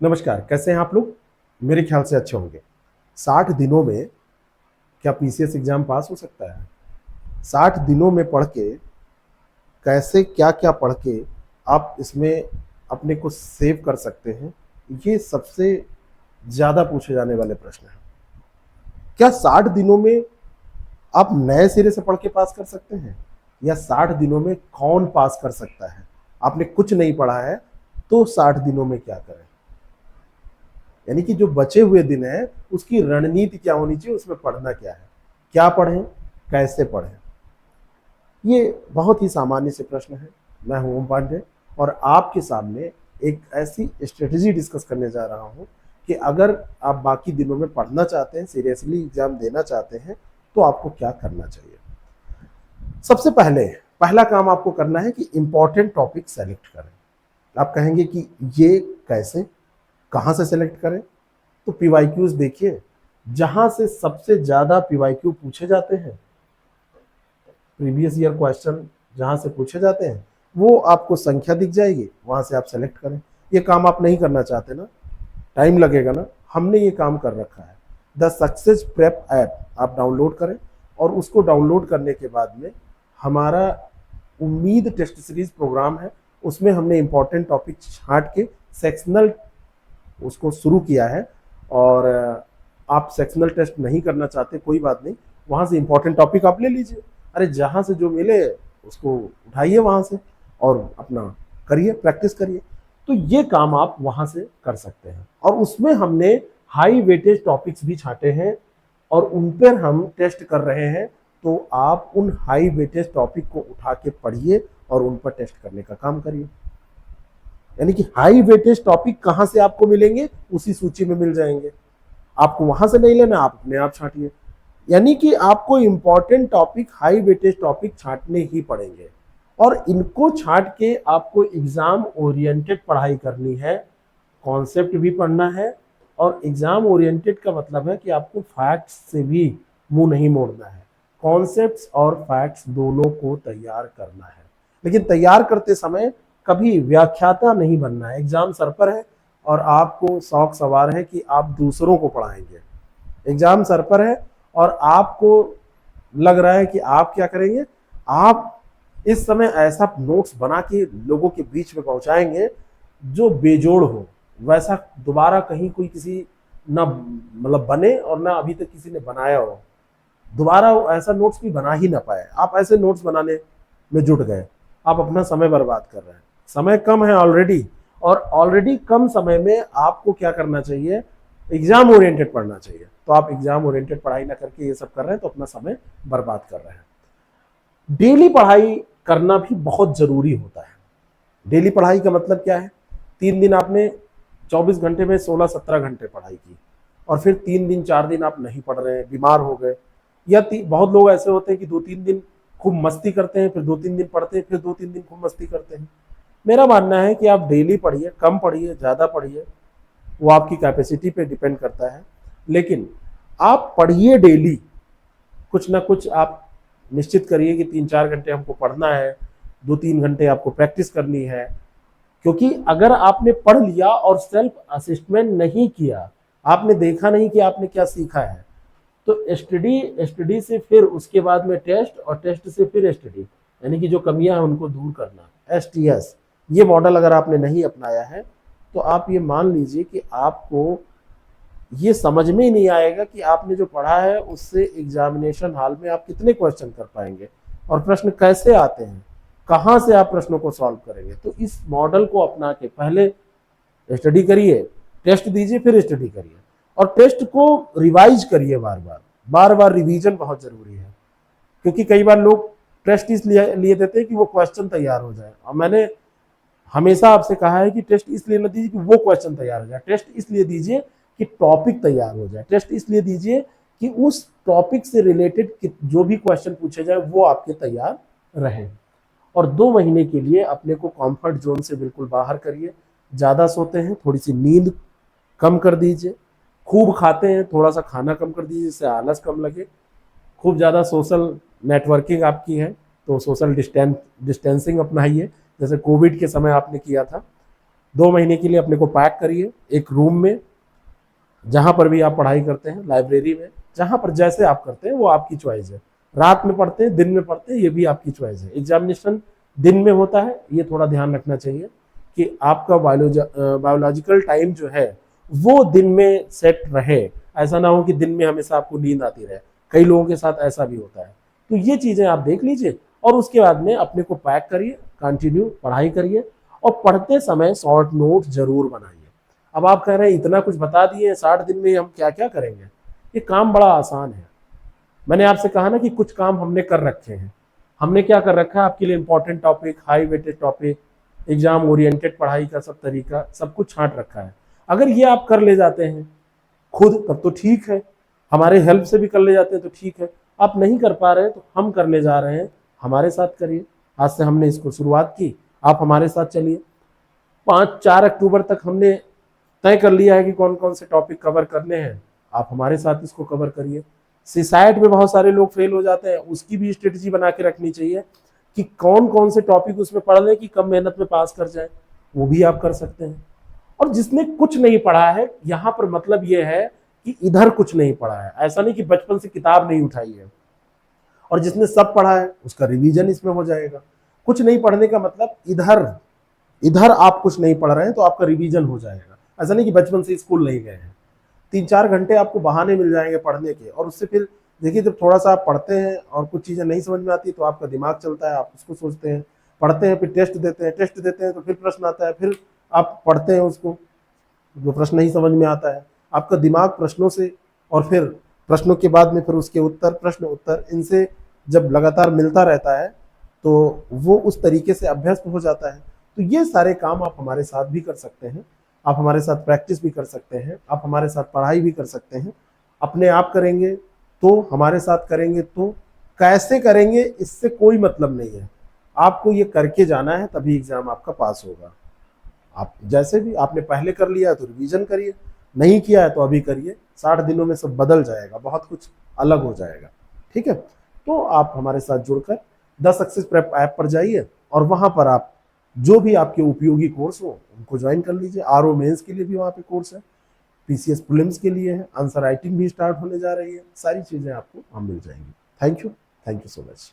नमस्कार, कैसे हैं आप लोग? मेरे ख्याल से अच्छे होंगे। 60 दिनों में क्या पीसीएस एग्ज़ाम पास हो सकता है? 60 दिनों में पढ़ के कैसे क्या-क्या पढ़ के आप इसमें अपने को सेव कर सकते हैं? ये सबसे ज़्यादा पूछे जाने वाले प्रश्न हैं। क्या 60 दिनों में आप नए सिरे से पढ़ के पास कर सकते हैं? या 60 दिनों में कौन पास कर सकता है? आपने कुछ नहीं पढ़ा है, तो 60 दिनों में क्या करें? यानी कि जो बचे हुए दिन हैं, उसकी रणनीति क्या होनी चाहिए, उसमें पढ़ना क्या है, क्या पढ़ें, कैसे पढ़ें? ये बहुत ही सामान्य से प्रश्न है। मैं हूं ओम पांडे और आपके सामने एक ऐसी स्ट्रेटजी डिस्कस करने जा रहा हूं कि अगर आप बाकी दिनों में पढ़ना चाहते हैं, सीरियसली एग्जाम देना चाहते हैं, तो आपको क्या करना चाहिए। सबसे पहला काम आपको करना है कि इंपॉर्टेंट टॉपिक सेलेक्ट करें। आप कहेंगे कि ये कैसे, कहां से सेलेक्ट करें? तो पीवाईक्यूज देखिए, जहां से सबसे ज्यादा पीवाईक्यू पूछे जाते हैं, प्रीवियस ईयर क्वेश्चन जहां से पूछे जाते हैं, वो आपको संख्या दिख जाएगी, वहां से आप सेलेक्ट करें। ये काम आप नहीं करना चाहते ना, टाइम लगेगा ना, हमने ये काम कर रखा है। द सक्सेस प्रेप ऐप आप डाउनलोड करें और उसको डाउनलोड करने के बाद में हमारा उम्मीद टेस्ट सीरीज प्रोग्राम है, उसमें हमने इंपॉर्टेंट टॉपिक छांट के सेक्शनल उसको शुरू किया है। और आप सेक्शनल टेस्ट नहीं करना चाहते, कोई बात नहीं, वहां से इंपॉर्टेंट टॉपिक आप ले लीजिए। अरे जहां से जो मिले उसको उठाइए वहां से और अपना करिए, प्रैक्टिस करिए। तो ये काम आप वहां से कर सकते हैं। और उसमें हमने हाई वेटेज टॉपिक्स भी छांटे हैं और उन पर हम टेस्ट कर रहे हैं। तो आप उन हाई वेटेज टॉपिक को उठा के पढ़िए और उन पर टेस्ट करने का काम करिए। यानी कि हाई वेटेज टॉपिक कहां से आपको मिलेंगे, उसी सूची में मिल जाएंगे। आपको वहां से नहीं लेना, आप अपने आप छांटिए। यानी कि आपको important topic, high weightage topic छांटने ही पड़ेंगे और इनको छांट के आपको एग्जाम ओरिएंटेड पढ़ाई करनी है। कॉन्सेप्ट भी पढ़ना है और एग्जाम ओरिएंटेड का मतलब है कि आपको फैक्ट्स से भी मुंह नहीं मोड़ना है। कॉन्सेप्ट्स और फैक्ट्स दोनों को तैयार करना है, लेकिन तैयार करते समय कभी व्याख्याता नहीं बनना है। एग्जाम सर पर है और आपको शौक सवार है कि आप दूसरों को पढ़ाएंगे। एग्जाम सर पर है और आपको लग रहा है कि आप क्या करेंगे, आप इस समय ऐसा नोट्स बना के लोगों के बीच में पहुंचाएंगे जो बेजोड़ हो। वैसा दोबारा कहीं कोई किसी ना मतलब बने और ना अभी तक किसी ने बनाया हो। दोबारा ऐसा नोट्स भी बना ही ना पाए। आप ऐसे नोट्स बनाने में जुट गए, आप अपना समय बर्बाद कर रहे हैं। समय कम है ऑलरेडी, और ऑलरेडी कम समय में आपको क्या करना चाहिए, एग्जाम ओरिएंटेड पढ़ना चाहिए। तो आप एग्जाम ओरिएंटेड पढ़ाई ना करके ये सब कर रहे हैं, तो अपना समय बर्बाद कर रहे हैं। डेली पढ़ाई करना भी बहुत जरूरी होता है। डेली पढ़ाई का मतलब क्या है, 3 दिन आपने 24 घंटे में 16-17 घंटे पढ़ाई की और फिर 3 दिन 4 दिन आप नहीं पढ़ रहे हैं, बीमार हो गए। या बहुत लोग ऐसे होते हैं कि 2-3 दिन खूब मस्ती करते हैं, फिर 2-3 दिन पढ़ते हैं, फिर 2-3 दिन खूब मस्ती करते हैं। मेरा मानना है कि आप डेली पढ़िए, कम पढ़िए ज़्यादा पढ़िए, वो आपकी कैपेसिटी पे डिपेंड करता है। लेकिन आप पढ़िए डेली, कुछ ना कुछ आप निश्चित करिए कि 3-4 घंटे हमको पढ़ना है, 2-3 घंटे आपको प्रैक्टिस करनी है। क्योंकि अगर आपने पढ़ लिया और सेल्फ असेसमेंट नहीं किया, आपने देखा नहीं कि आपने क्या सीखा है, तो स्टडी से फिर उसके बाद में टेस्ट और टेस्ट से फिर स्टडी, यानी कि जो कमियां हैं उनको दूर करना, STS, ये मॉडल अगर आपने नहीं अपनाया है तो आप ये मान लीजिए कि आपको ये समझ में ही नहीं आएगा कि आपने जो पढ़ा है उससे एग्जामिनेशन हॉल में आप कितने क्वेश्चन कर पाएंगे और प्रश्न कैसे आते हैं, कहां से आप प्रश्नों को सॉल्व करेंगे। तो इस मॉडल को अपना के पहले स्टडी करिए, टेस्ट दीजिए, फिर स्टडी करिए और टेस्ट को रिवाइज करिए बार बार रिवीजन बहुत जरूरी है। क्योंकि कई बार लोग टेस्ट इसलिए देते हैं कि वो क्वेश्चन तैयार हो जाए, और मैंने हमेशा आपसे कहा है कि टेस्ट इसलिए न दीजिए कि वो क्वेश्चन तैयार हो जाए, टेस्ट इसलिए दीजिए कि टॉपिक तैयार हो जाए। टेस्ट इसलिए दीजिए कि उस टॉपिक से रिलेटेड जो भी क्वेश्चन पूछे जाए वो आपके तैयार रहे। और 2 महीने के लिए अपने को कंफर्ट जोन से बिल्कुल बाहर करिए। ज़्यादा सोते हैं, थोड़ी सी नींद कम कर दीजिए। खूब खाते हैं, थोड़ा सा खाना कम कर दीजिए जिससे आलस कम लगे। खूब ज़्यादा सोशल नेटवर्किंग आपकी है तो सोशल डिस्टेंसिंग अपनाइए, जैसे कोविड के समय आपने किया था। 2 महीने के लिए अपने को पैक करिए एक रूम में, जहाँ पर भी आप पढ़ाई करते हैं, लाइब्रेरी में, जहाँ पर जैसे आप करते हैं वो आपकी चॉइस है। रात में पढ़ते हैं, दिन में पढ़ते हैं, ये भी आपकी चॉइस है। एग्जामिनेशन दिन में होता है, ये थोड़ा ध्यान रखना चाहिए कि आपका बायोलॉजिकल टाइम जो है वो दिन में सेट रहे। ऐसा ना हो कि दिन में हमेशा आपको नींद आती रहे, कई लोगों के साथ ऐसा भी होता है। तो ये चीज़ें आप देख लीजिए और उसके बाद में अपने को पैक करिए, कंटिन्यू पढ़ाई करिए और पढ़ते समय शॉर्ट नोट जरूर बनाइए। अब आप कह रहे हैं इतना कुछ बता दिए 60 दिन में हम क्या क्या करेंगे, ये काम बड़ा आसान है। मैंने आपसे कहा ना कि कुछ काम हमने कर रखे हैं। हमने क्या कर रखा है आपके लिए, important topic, high weighted topic, exam oriented पढ़ाई का सब तरीका, सब कुछ छांट रखा है। अगर ये आप कर ले जाते हैं खुद तब तो ठीक है, हमारे हेल्प से भी कर ले जाते हैं तो ठीक है। आप नहीं कर पा रहे हैं तो हम करने जा रहे हैं, हमारे साथ करिए। आज से हमने इसको शुरुआत की, आप हमारे साथ चलिए। 4 अक्टूबर तक हमने तय कर लिया है कि कौन कौन से टॉपिक कवर करने हैं, आप हमारे साथ इसको कवर करिए। सीसाइट में बहुत सारे लोग फेल हो जाते हैं, उसकी भी स्ट्रेटजी बना के रखनी चाहिए कि कौन कौन से टॉपिक उसमें पढ़ लें कि कम मेहनत में पास कर जाए, वो भी आप कर सकते हैं। और जिसने कुछ नहीं पढ़ा है, यहाँ पर मतलब ये है कि इधर कुछ नहीं पढ़ा है, ऐसा नहीं कि बचपन से किताब नहीं उठाई है। और जिसने सब पढ़ा है उसका रिवीजन इसमें हो जाएगा। कुछ नहीं पढ़ने का मतलब इधर इधर आप कुछ नहीं पढ़ रहे हैं तो आपका रिवीजन हो जाएगा। ऐसा नहीं कि बचपन से स्कूल नहीं गए हैं, 3-4 घंटे आपको बहाने मिल जाएंगे पढ़ने के। और उससे फिर देखिए जब थोड़ा सा आप पढ़ते हैं और कुछ चीज़ें नहीं समझ में आती तो आपका दिमाग चलता है, आप उसको सोचते हैं, पढ़ते हैं, फिर टेस्ट देते हैं तो फिर प्रश्न आता है, फिर आप पढ़ते हैं उसको, जो प्रश्न नहीं समझ में आता है, आपका दिमाग प्रश्नों से और फिर प्रश्नों के बाद में फिर उसके उत्तर, प्रश्न उत्तर, इनसे जब लगातार मिलता रहता है तो वो उस तरीके से अभ्यस्त हो जाता है। तो ये सारे काम आप हमारे साथ भी कर सकते हैं, आप हमारे साथ प्रैक्टिस भी कर सकते हैं, आप हमारे साथ पढ़ाई भी कर सकते हैं। अपने आप करेंगे तो, हमारे साथ करेंगे तो, कैसे करेंगे इससे कोई मतलब नहीं है। आपको ये करके जाना है तभी एग्जाम आपका पास होगा। आप जैसे भी आपने पहले कर लिया है तो रिवीजन करिए, नहीं किया है तो अभी करिए, 60 दिनों में सब बदल जाएगा, बहुत कुछ अलग हो जाएगा। ठीक है, तो आप हमारे साथ जुड़कर द सक्सेस प्रेप ऐप पर जाइए और वहां पर आप जो भी आपके उपयोगी कोर्स हो उनको ज्वाइन कर लीजिए। आरओ मेंस के लिए भी वहाँ पे कोर्स है, पीसीएस प्रीलिम्स के लिए है, आंसर राइटिंग भी स्टार्ट होने जा रही है, सारी चीज़ें आपको वहाँ मिल जाएंगी। Thank you so much.